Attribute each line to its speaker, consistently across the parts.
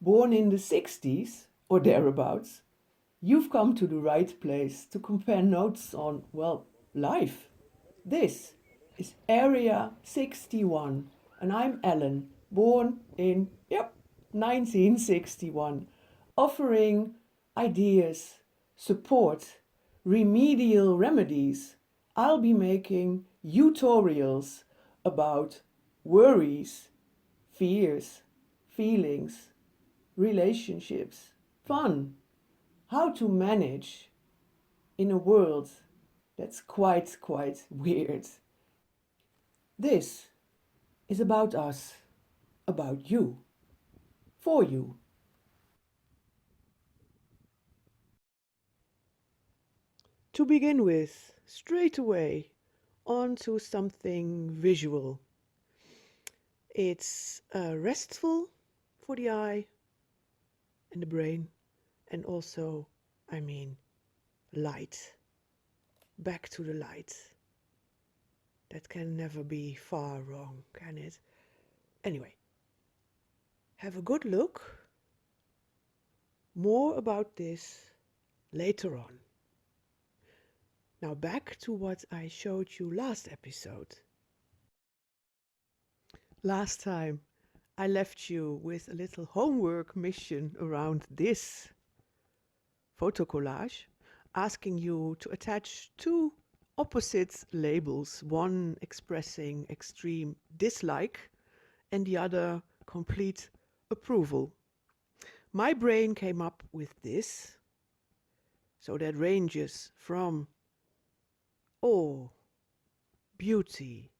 Speaker 1: born in the 60s or thereabouts, you've come to the right place to compare notes on, well, life. This is Area 61, and I'm Ellen, born in, 1961, offering ideas, support, remedial remedies. I'll be making youtorials about worries, fears, feelings, relationships, fun, how to manage in a world that's quite weird. This is about us, about you, for you. To begin with, straight away, onto something visual. It's restful for the eye and the brain, and also, light. Back to the light. That can never be far wrong, can it? Anyway, have a good look. More about this later on. Now back to what I showed you last episode. Last time I left you with a little homework mission around this photo collage, asking you to attach two opposite labels, one expressing extreme dislike and the other complete approval. My brain came up with this, so that ranges from oh, beauty,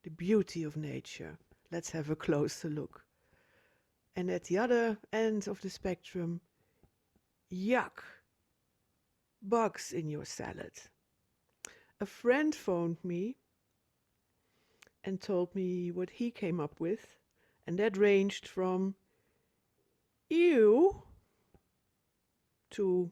Speaker 1: the beauty of nature. Let's have a closer look. And at the other end of the spectrum, yuck, bugs in your salad. A friend phoned me and told me what he came up with, and that ranged from ew to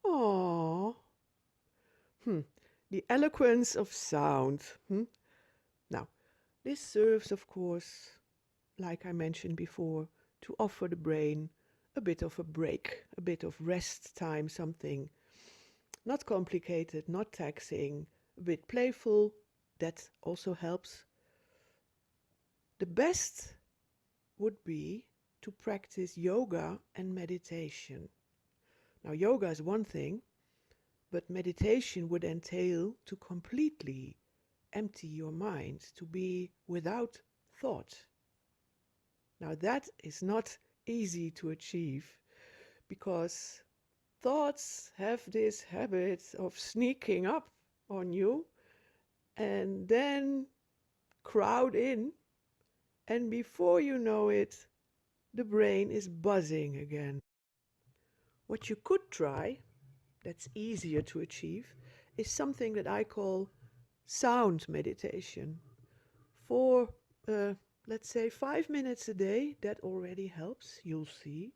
Speaker 1: aww. The eloquence of sound. Now, this serves, of course, like I mentioned before, to offer the brain a bit of a break, a bit of rest time, something not complicated, not taxing, a bit playful. That also helps. The best would be to practice yoga and meditation. Now, yoga is one thing, but meditation would entail to completely empty your mind, to be without thought. Now that is not easy to achieve, because thoughts have this habit of sneaking up on you and then crowd in, and before you know it, the brain is buzzing again. What you could try, that's easier to achieve, is something that I call sound meditation. For, let's say, 5 minutes a day, that already helps, you'll see.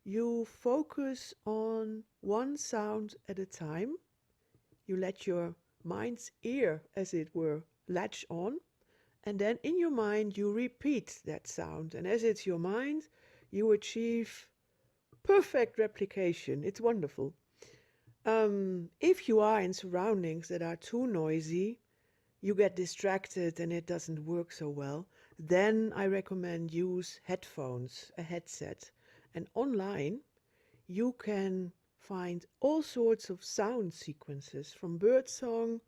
Speaker 1: You focus on one sound at a time. You let your mind's ear, as it were, latch on, and then in your mind you repeat that sound. And as it's your mind, you achieve perfect replication. It's wonderful. If you are in surroundings that are too noisy, you get distracted and it doesn't work so well, then I recommend use headphones, a headset. And online, you can find all sorts of sound sequences, from birdsong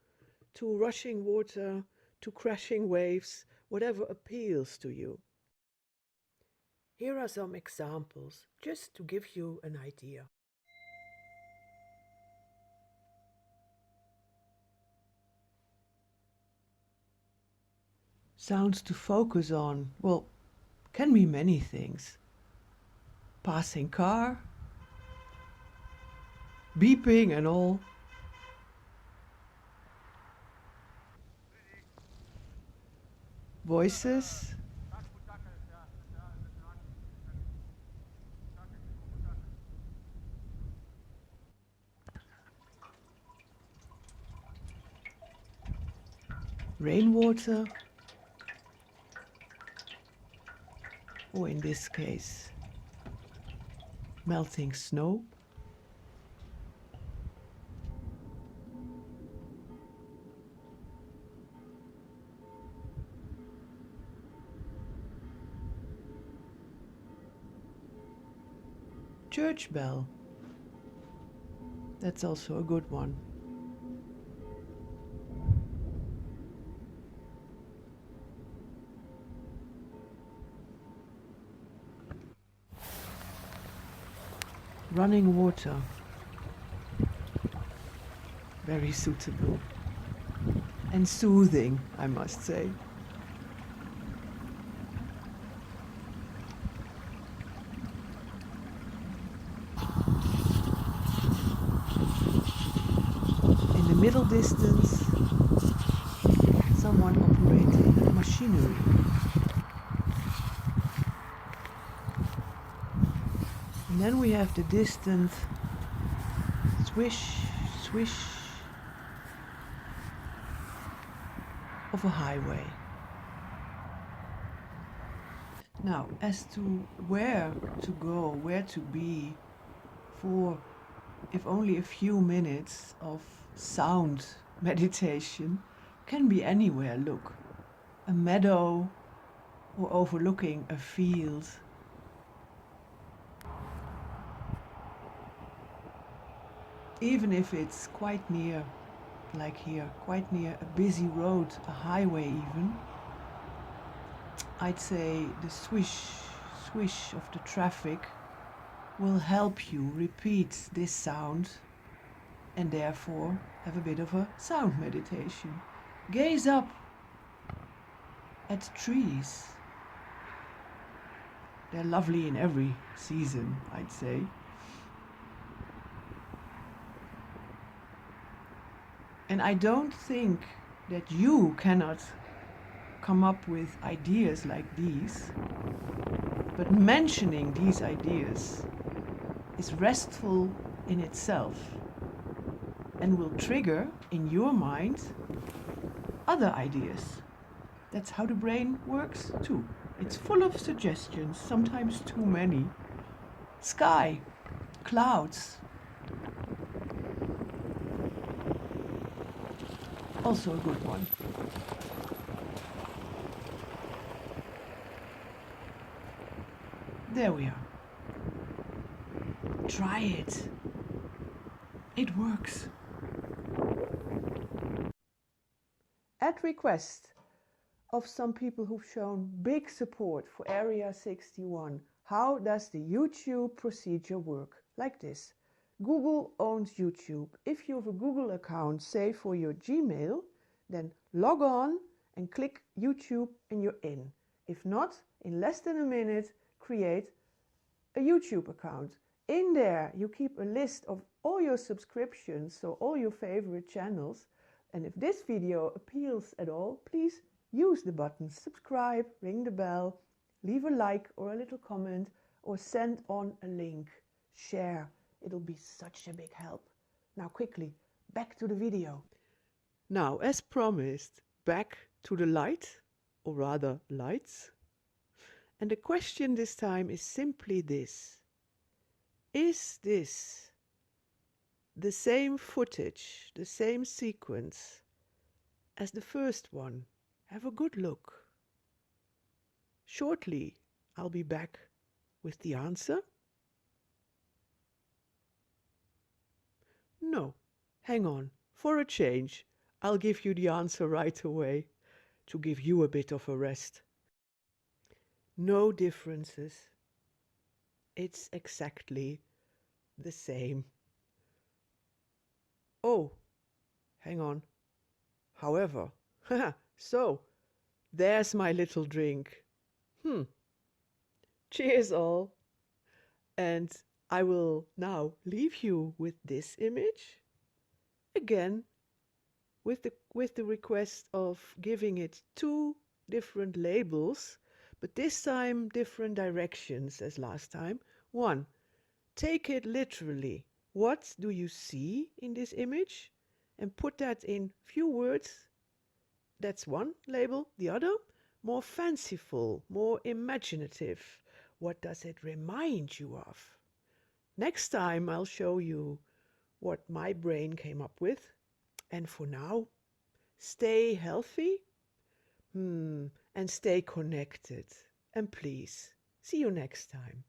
Speaker 1: to rushing water to crashing waves, whatever appeals to you. Here are some examples, just to give you an idea. Sounds to focus on, well, can be many things. Passing car, beeping and all. Voices. Rainwater. Or in this case, melting snow. Church bell. That's also a good one. Running water. Very suitable. And soothing, I must say. In the middle distance, someone operating machinery. And then we have the distant swish, swish of a highway. Now, as to where to go, where to be for, if only a few minutes of sound meditation, can be anywhere. Look, a meadow or overlooking a field. Even if it's quite near, like here, quite near a busy road, a highway even, I'd say the swish, swish of the traffic will help you repeat this sound and therefore have a bit of a sound meditation. Gaze up at trees. They're lovely in every season, I'd say. And I don't think that you cannot come up with ideas like these, but mentioning these ideas is restful in itself and will trigger in your mind other ideas. That's how the brain works too. It's full of suggestions, sometimes too many. Sky, clouds. Also a good one. There we are. Try it. It works. At request of some people who've shown big support for Area 61, how does the YouTube procedure work? Like this. Google owns YouTube. If you have a Google account, say for your Gmail, then log on and click YouTube and you're in. If not, in less than a minute, create a YouTube account. In there, you keep a list of all your subscriptions, so all your favorite channels. And if this video appeals at all, please use the buttons subscribe, ring the bell, leave a like or a little comment, or send on a link. Share. It'll be such a big help. Now quickly, back to the video. Now, as promised, back to the light, or rather lights. And the question this time is simply this. Is this the same footage, the same sequence as the first one? Have a good look. Shortly, I'll be back with the answer. No, hang on. For a change, I'll give you the answer right away, to give you a bit of a rest. No differences. It's exactly the same. Oh, hang on. However, so, there's my little drink. Cheers all. And I will now leave you with this image. Again, with the request of giving it 2 different labels, but this time different directions as last time. 1, take it literally. What do you see in this image? And put that in few words. That's one label. The other, more fanciful, more imaginative. What does it remind you of? Next time I'll show you what my brain came up with. And for now, stay healthy, and stay connected. And please, see you next time.